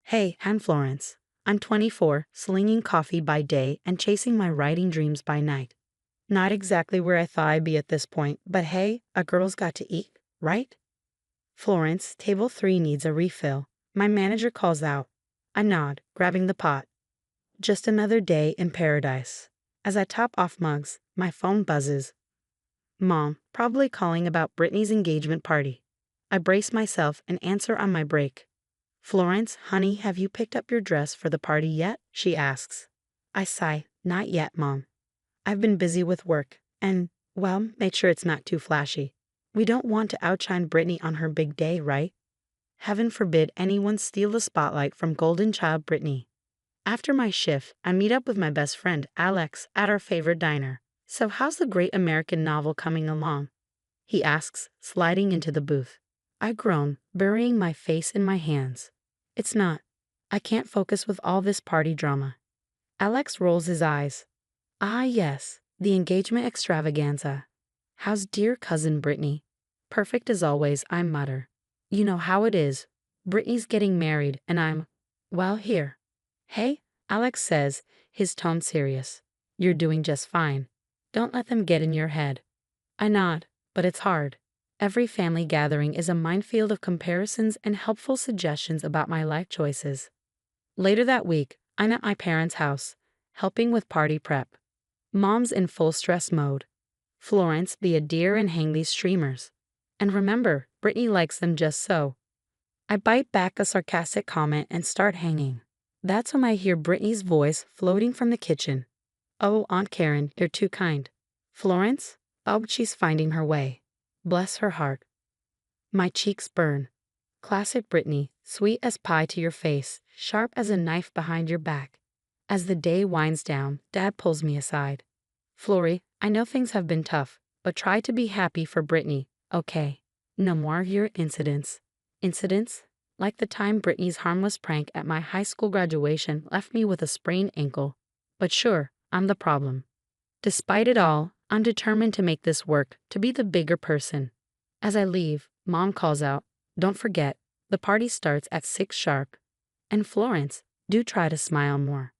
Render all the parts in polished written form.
Hey, I'm Florence. I'm 24, slinging coffee by day and chasing my writing dreams by night. Not exactly where I thought I'd be at this point, but hey, a girl's got to eat, right? Florence, table 3 needs a refill. My manager calls out. I nod, grabbing the pot. Just another day in paradise. As I top off mugs, my phone buzzes. Mom, probably calling about Brittany's engagement party. I brace myself and answer on my break. Florence, honey, have you picked up your dress for the party yet? She asks. I sigh, not yet, Mom. I've been busy with work, and, well, made sure it's not too flashy. We don't want to outshine Brittany on her big day, right? Heaven forbid anyone steal the spotlight from golden child Brittany. After my shift, I meet up with my best friend, Alex, at our favorite diner. So how's the great American novel coming along? He asks, sliding into the booth. I groan, burying my face in my hands. It's not. I can't focus with all this party drama. Alex rolls his eyes. Ah, yes, the engagement extravaganza. How's dear cousin Brittany? Perfect as always, I mutter. You know how it is. Brittany's getting married, and well, here. Hey, Alex says, his tone serious. You're doing just fine. Don't let them get in your head. I nod, but it's hard. Every family gathering is a minefield of comparisons and helpful suggestions about my life choices. Later that week, I'm at my parents' house, helping with party prep. Mom's in full stress mode. Florence, be a dear and hang these streamers. And remember, Brittany likes them just so. I bite back a sarcastic comment and start hanging. That's when I hear Brittany's voice floating from the kitchen. Oh, Aunt Karen, you're too kind. Florence? Oh, she's finding her way. Bless her heart. My cheeks burn. Classic Brittany, sweet as pie to your face, sharp as a knife behind your back. As the day winds down, Dad pulls me aside. Flory, I know things have been tough, but try to be happy for Brittany, okay? No more of your incidents. Incidents? Like the time Brittany's harmless prank at my high school graduation left me with a sprained ankle. But sure, I'm the problem. Despite it all, I'm determined to make this work, to be the bigger person. As I leave, Mom calls out, don't forget, the party starts at 6 sharp. And Florence, do try to smile more.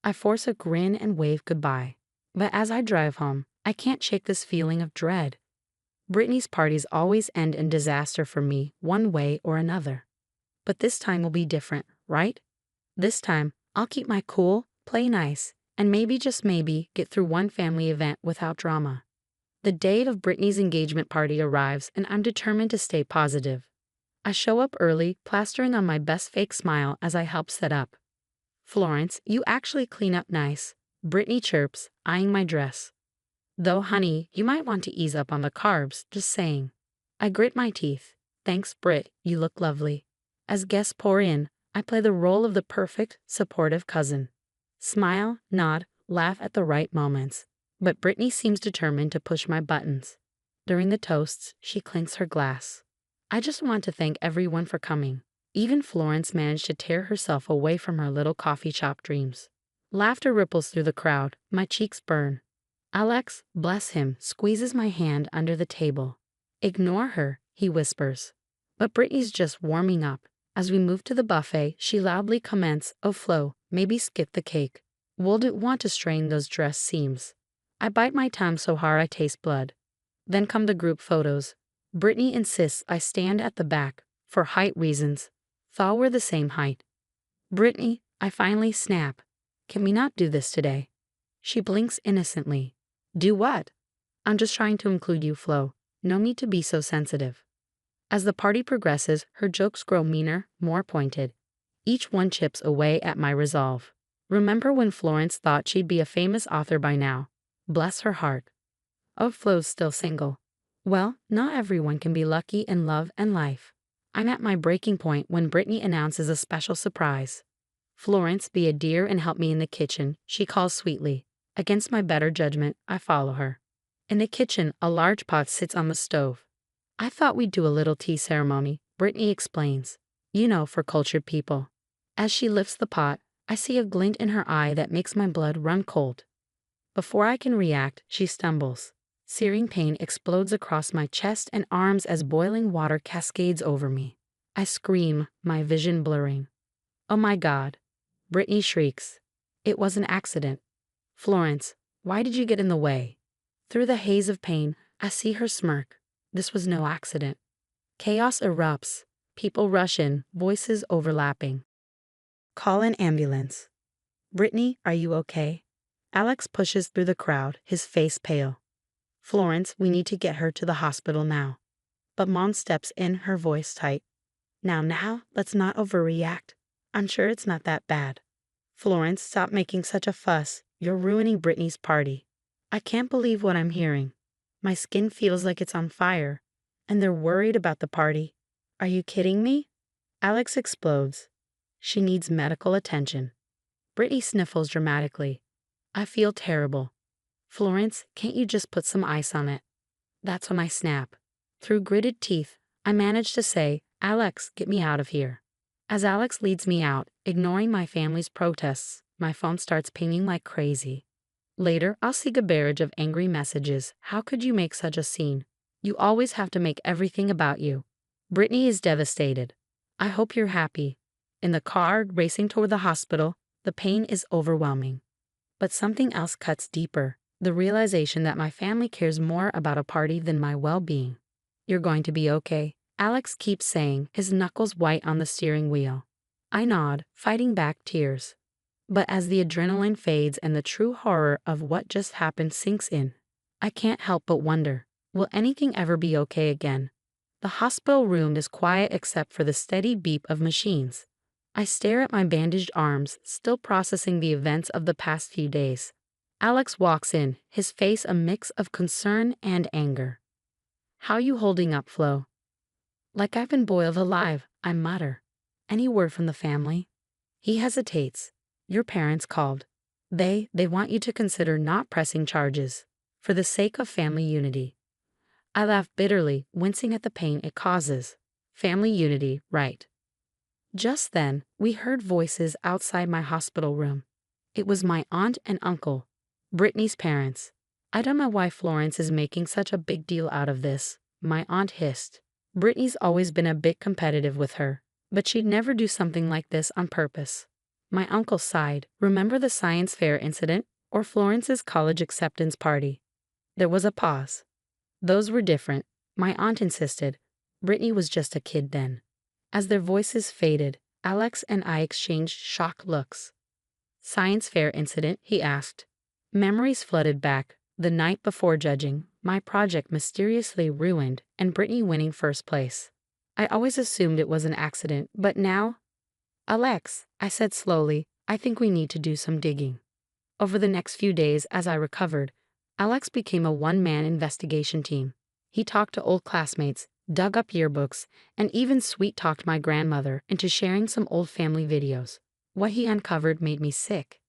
I force a grin and wave goodbye. But as I drive home, I can't shake this feeling of dread. Brittany's parties always end in disaster for me, one way or another. But this time will be different, right? This time, I'll keep my cool, play nice, and maybe, just maybe, get through one family event without drama. The date of Brittany's engagement party arrives, and I'm determined to stay positive. I show up early, plastering on my best fake smile as I help set up. Florence, you actually clean up nice, Brittany chirps, eyeing my dress. Though, honey, you might want to ease up on the carbs, just saying. I grit my teeth. Thanks, Britt, you look lovely. As guests pour in, I play the role of the perfect, supportive cousin. Smile, nod, laugh at the right moments. But Brittany seems determined to push my buttons. During the toasts, she clinks her glass. I just want to thank everyone for coming. Even Florence managed to tear herself away from her little coffee shop dreams. Laughter ripples through the crowd. My cheeks burn. Alex, bless him, squeezes my hand under the table. Ignore her, he whispers. But Brittany's just warming up. As we move to the buffet, she loudly comments, oh Flo, maybe skip the cake. Wouldn't want to strain those dress seams. I bite my tongue so hard I taste blood. Then come the group photos. Brittany insists I stand at the back, for height reasons. Thought we're the same height. Brittany, I finally snap. Can we not do this today? She blinks innocently. Do what? I'm just trying to include you, Flo. No need to be so sensitive. As the party progresses, her jokes grow meaner, more pointed. Each one chips away at my resolve. Remember when Florence thought she'd be a famous author by now? Bless her heart. Oh, Flo's still single. Well, not everyone can be lucky in love and life. I'm at my breaking point when Brittany announces a special surprise. Florence, be a dear and help me in the kitchen, she calls sweetly. Against my better judgment, I follow her. In the kitchen, a large pot sits on the stove. I thought we'd do a little tea ceremony, Brittany explains. You know, for cultured people. As she lifts the pot, I see a glint in her eye that makes my blood run cold. Before I can react, she stumbles. Searing pain explodes across my chest and arms as boiling water cascades over me. I scream, my vision blurring. Oh my God. Brittany shrieks. It was an accident. Florence, why did you get in the way? Through the haze of pain, I see her smirk. This was no accident. Chaos erupts. People rush in, voices overlapping. Call an ambulance. Brittany, are you okay? Alex pushes through the crowd, his face pale. Florence, we need to get her to the hospital now. But Mom steps in, her voice tight. Now, let's not overreact. I'm sure it's not that bad. Florence, stop making such a fuss. You're ruining Brittany's party. I can't believe what I'm hearing. My skin feels like it's on fire. And they're worried about the party. Are you kidding me? Alex explodes. She needs medical attention. Brittany sniffles dramatically. I feel terrible. Florence, can't you just put some ice on it? That's when I snap. Through gritted teeth, I manage to say, Alex, get me out of here. As Alex leads me out, ignoring my family's protests, my phone starts pinging like crazy. Later, I'll see a barrage of angry messages. How could you make such a scene? You always have to make everything about you. Brittany is devastated. I hope you're happy. In the car, racing toward the hospital, the pain is overwhelming. But something else cuts deeper, the realization that my family cares more about a party than my well-being. You're going to be okay, Alex keeps saying, his knuckles white on the steering wheel. I nod, fighting back tears. But as the adrenaline fades and the true horror of what just happened sinks in, I can't help but wonder, will anything ever be okay again? The hospital room is quiet except for the steady beep of machines. I stare at my bandaged arms, still processing the events of the past few days. Alex walks in, his face a mix of concern and anger. How you holding up, Flo? Like I've been boiled alive, I mutter. Any word from the family? He hesitates. Your parents called. They want you to consider not pressing charges, for the sake of family unity. I laugh bitterly, wincing at the pain it causes. Family unity, right. Just then, we heard voices outside my hospital room. It was my aunt and uncle, Brittany's parents. I don't know why Florence is making such a big deal out of this, my aunt hissed. Brittany's always been a bit competitive with her, but she'd never do something like this on purpose. My uncle sighed. Remember the science fair incident, or Florence's college acceptance party? There was a pause. Those were different, my aunt insisted. Brittany was just a kid then. As their voices faded, Alex and I exchanged shocked looks. Science fair incident, he asked. Memories flooded back. The night before judging, my project mysteriously ruined and Brittany winning first place. I always assumed it was an accident, but now... Alex, I said slowly, I think we need to do some digging. Over the next few days, as I recovered, Alex became a one-man investigation team. He talked to old classmates, dug up yearbooks, and even sweet-talked my grandmother into sharing some old family videos. What he uncovered made me sick.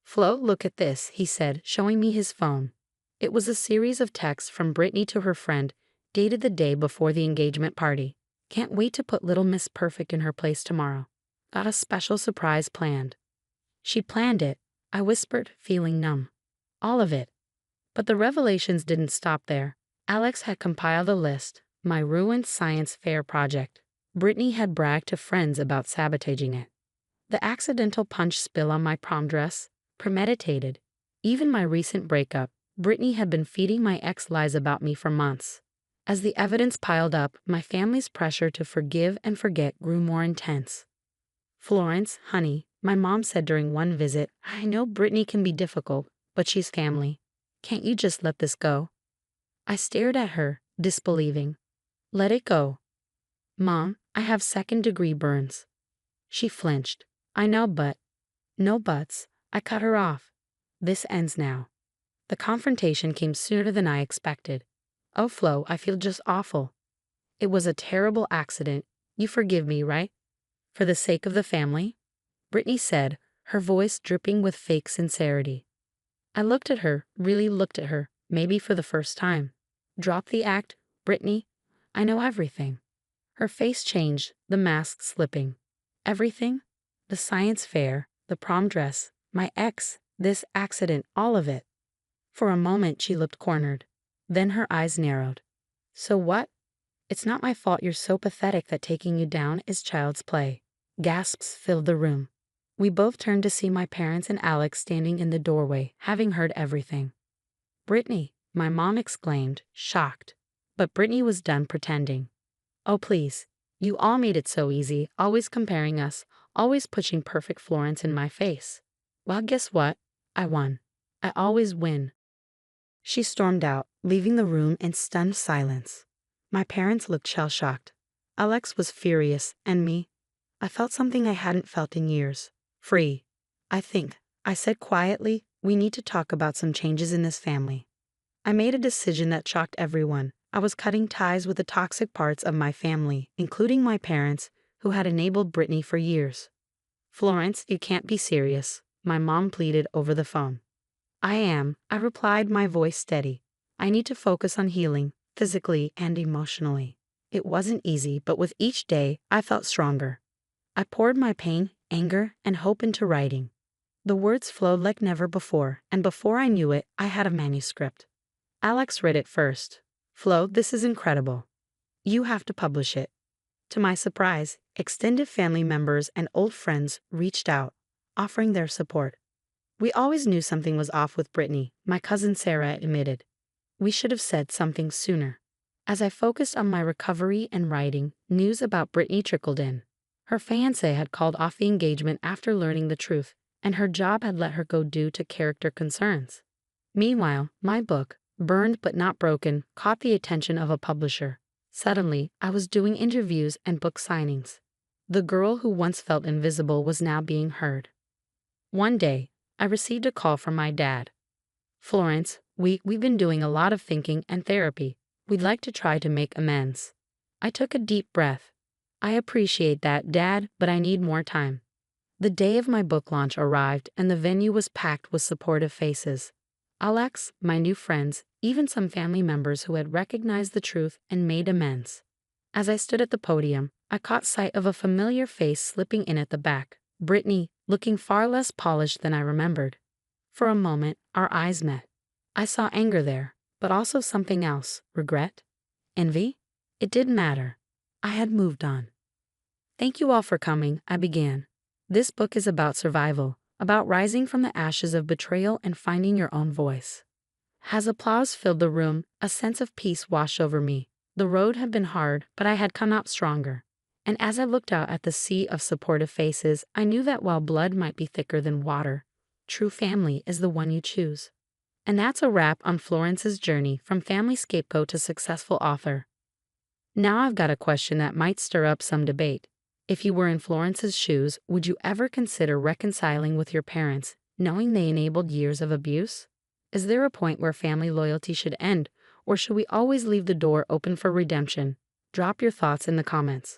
Flo, look at this, he said, showing me his phone. It was a series of texts from Brittany to her friend, dated the day before the engagement party. Can't wait to put little Miss Perfect in her place tomorrow. Got a special surprise planned. She planned it, I whispered, feeling numb. All of it. But the revelations didn't stop there. Alex had compiled a list, my ruined science fair project. Brittany had bragged to friends about sabotaging it. The accidental punch spill on my prom dress, premeditated. Even my recent breakup, Brittany had been feeding my ex lies about me for months. As the evidence piled up, my family's pressure to forgive and forget grew more intense. Florence, honey, my mom said during one visit, I know Brittany can be difficult, but she's family. Can't you just let this go? I stared at her, disbelieving. Let it go. Mom, I have second-degree burns. She flinched. I know, but... No buts. I cut her off. This ends now. The confrontation came sooner than I expected. Oh, Flo, I feel just awful. It was a terrible accident. You forgive me, right? For the sake of the family? Brittany said, her voice dripping with fake sincerity. I looked at her, really looked at her, maybe for the first time. Drop the act, Brittany. I know everything. Her face changed, the mask slipping. Everything? The science fair, the prom dress, my ex, this accident, all of it. For a moment she looked cornered. Then her eyes narrowed. So what? It's not my fault you're so pathetic that taking you down is child's play. Gasps filled the room. We both turned to see my parents and Alex standing in the doorway, having heard everything. "Brittany," my mom exclaimed, shocked. But Brittany was done pretending. "Oh please, you all made it so easy, always comparing us, always pushing perfect Florence in my face. Well, guess what? I won. I always win." She stormed out, leaving the room in stunned silence. My parents looked shell-shocked. Alex was furious, and me? I felt something I hadn't felt in years. Free. "I think," I said quietly, "we need to talk about some changes in this family." I made a decision that shocked everyone. I was cutting ties with the toxic parts of my family, including my parents, who had enabled Brittany for years. "Florence, you can't be serious," my mom pleaded over the phone. "I am," I replied, my voice steady. "I need to focus on healing, physically and emotionally." It wasn't easy, but with each day, I felt stronger. I poured my pain, anger, and hope into writing. The words flowed like never before, and before I knew it, I had a manuscript. Alex read it first. "Flo, this is incredible. You have to publish it." To my surprise, extended family members and old friends reached out, offering their support. "We always knew something was off with Brittany," my cousin Sarah admitted. "We should have said something sooner." As I focused on my recovery and writing, news about Brittany trickled in. Her fiancé had called off the engagement after learning the truth, and her job had let her go due to character concerns. Meanwhile, my book, Burned But Not Broken, caught the attention of a publisher. Suddenly, I was doing interviews and book signings. The girl who once felt invisible was now being heard. One day, I received a call from my dad. "Florence, we've been doing a lot of thinking and therapy. We'd like to try to make amends." I took a deep breath. "I appreciate that, Dad, but I need more time." The day of my book launch arrived, and the venue was packed with supportive faces. Alex, my new friends, even some family members who had recognized the truth and made amends. As I stood at the podium, I caught sight of a familiar face slipping in at the back, Brittany, looking far less polished than I remembered. For a moment, our eyes met. I saw anger there, but also something else, regret, envy. It didn't matter. I had moved on. "Thank you all for coming," I began. "This book is about survival, about rising from the ashes of betrayal and finding your own voice." As applause filled the room, a sense of peace washed over me. The road had been hard, but I had come out stronger. And as I looked out at the sea of supportive faces, I knew that while blood might be thicker than water, true family is the one you choose. And that's a wrap on Florence's journey from family scapegoat to successful author. Now I've got a question that might stir up some debate. If you were in Florence's shoes, would you ever consider reconciling with your parents, knowing they enabled years of abuse? Is there a point where family loyalty should end, or should we always leave the door open for redemption? Drop your thoughts in the comments.